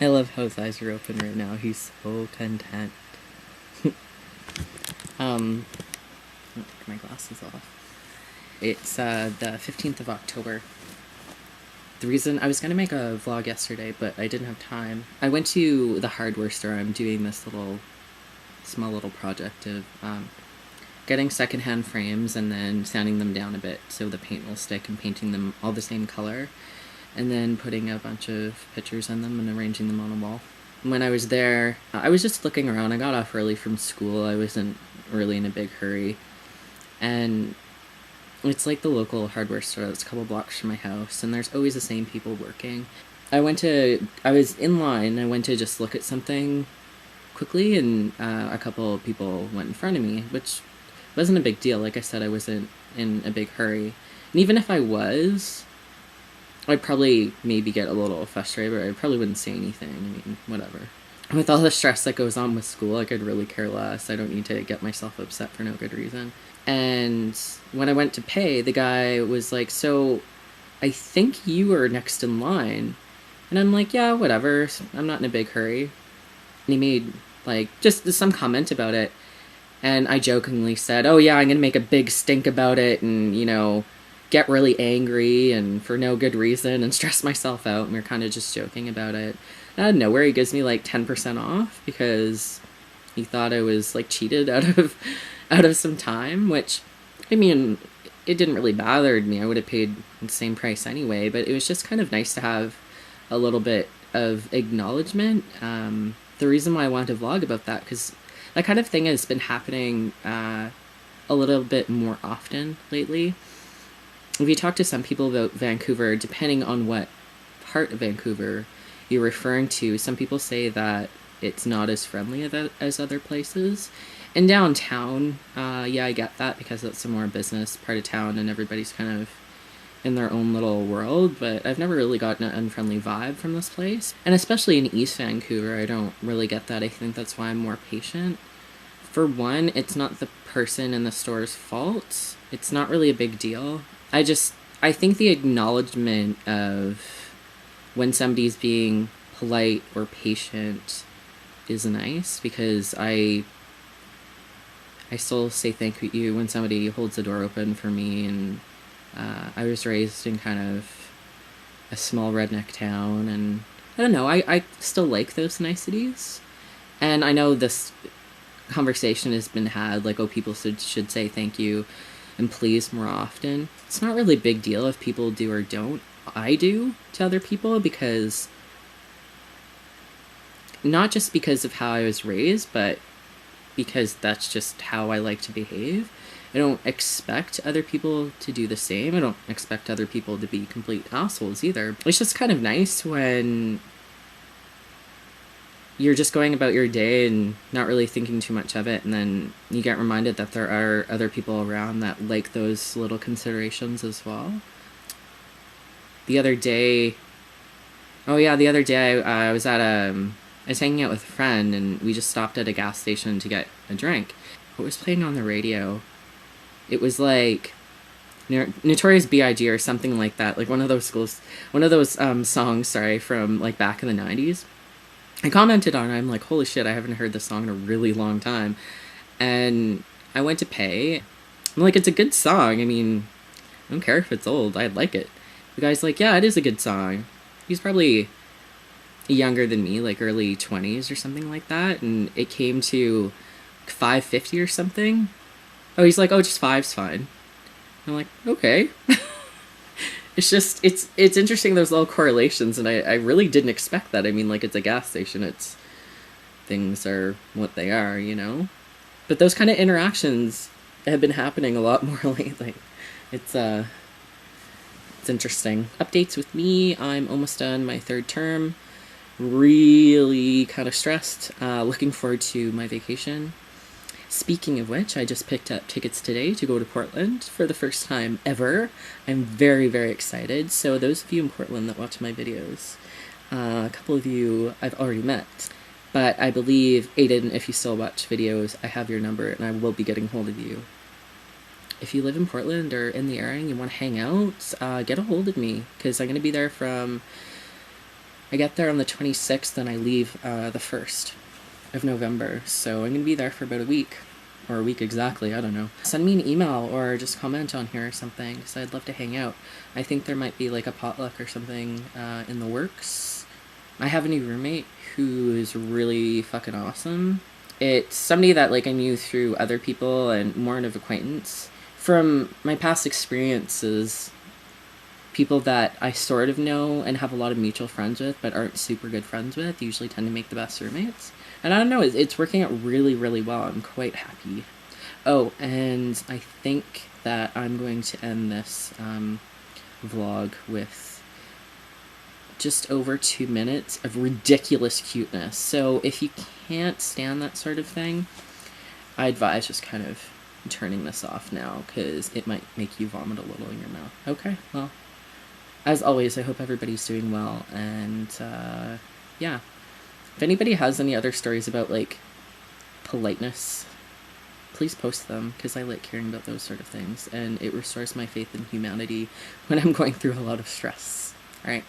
I love how his eyes are open right now. He's so content. Take my glasses off. It's the 15th of October. The reason I was gonna make a vlog yesterday, but I didn't have time. I went to the hardware store. I'm doing this small little project of getting secondhand frames and then sanding them down a bit so the paint will stick and painting them all the same color, and then putting a bunch of pictures on them and arranging them on a wall. When I was there, I was just looking around. I got off early from school. I wasn't really in a big hurry. And it's like the local hardware store that's a couple blocks from my house, and there's always the same people working. I was in line, I went to just look at something quickly, and a couple people went in front of me, which wasn't a big deal. Like I said, I wasn't in a big hurry. And even if I was, I'd probably maybe get a little frustrated, but I probably wouldn't say anything. I mean, whatever. With all the stress that goes on with school, I could really care less. I don't need to get myself upset for no good reason. And when I went to pay, the guy was like, "So, I think you were next in line." And I'm like, "Yeah, whatever. I'm not in a big hurry." And he made, like, just some comment about it. And I jokingly said, "Oh yeah, I'm gonna make a big stink about it and, get really angry and for no good reason and stress myself out." And we we're kind of just joking about it. And out of nowhere, he gives me like 10% off because he thought I was like cheated out of some time, which, I mean, it didn't really bother me. I would have paid the same price anyway, but it was just kind of nice to have a little bit of acknowledgement. The reason why I wanted to vlog about that, because that kind of thing has been happening a little bit more often lately. If you talk to some people about Vancouver, depending on what part of Vancouver you're referring to, some people say that it's not as friendly as other places. In downtown, yeah, I get that because it's a more business part of town and everybody's kind of in their own little world, but I've never really gotten an unfriendly vibe from this place. And especially in East Vancouver, I don't really get that. I think that's why I'm more patient. For one, it's not the person in the store's fault. It's not really a big deal. I think the acknowledgement of when somebody's being polite or patient is nice, because I still say thank you when somebody holds the door open for me. And I was raised in kind of a small redneck town, and I don't know, I still like those niceties. And I know this conversation has been had, like, oh, people should say thank you and please more often. It's not really a big deal if people do or don't. I do to other people, because not just because of how I was raised, but because that's just how I like to behave. I don't expect other people to do the same. I don't expect other people to be complete assholes either. It's just kind of nice when you're just going about your day and not really thinking too much of it, and then you get reminded that there are other people around that like those little considerations as well. The other day I was hanging out with a friend, and we just stopped at a gas station to get a drink. What was playing on the radio? It was like Notorious B.I.G. or something like that, like one of those songs, from like back in the 90s. I commented on it. I'm like, holy shit, I haven't heard this song in a really long time. And I went to pay. I'm like, it's a good song. I mean, I don't care if it's old. I like it. The guy's like, yeah, it is a good song. He's probably younger than me, like early 20s or something like that. And it came to $5.50 or something. Oh, he's like, oh, just $5's fine. I'm like, okay. It's just, it's interesting, those little correlations, and I really didn't expect that. I mean, like, it's a gas station, things are what they are, But those kind of interactions have been happening a lot more lately. It's interesting. Updates with me: I'm almost done my third term. Really kind of stressed. Looking forward to my vacation. Speaking of which, I just picked up tickets today to go to Portland for the first time ever. I'm very, very excited. So those of you in Portland that watch my videos, a couple of you I've already met. But I believe, Aiden, if you still watch videos, I have your number and I will be getting hold of you. If you live in Portland or in the area and you want to hang out, get a hold of me, because I'm going to be there from I get there on the 26th and I leave the 1st of November, so I'm going to be there for about a week. Or a week exactly, I don't know. Send me an email or just comment on here or something, because I'd love to hang out. I think there might be like a potluck or something in the works. I have a new roommate who is really fucking awesome. It's somebody that like I knew through other people and more of acquaintance. From my past experiences, people that I sort of know and have a lot of mutual friends with but aren't super good friends with usually tend to make the best roommates. And I don't know, it's working out really, really well. I'm quite happy. Oh, and I think that I'm going to end this vlog with just over 2 minutes of ridiculous cuteness. So if you can't stand that sort of thing, I advise just kind of turning this off now, because it might make you vomit a little in your mouth. Okay, well, as always, I hope everybody's doing well, and yeah. If anybody has any other stories about, like, politeness, please post them, because I like caring about those sort of things, and it restores my faith in humanity when I'm going through a lot of stress. Alright.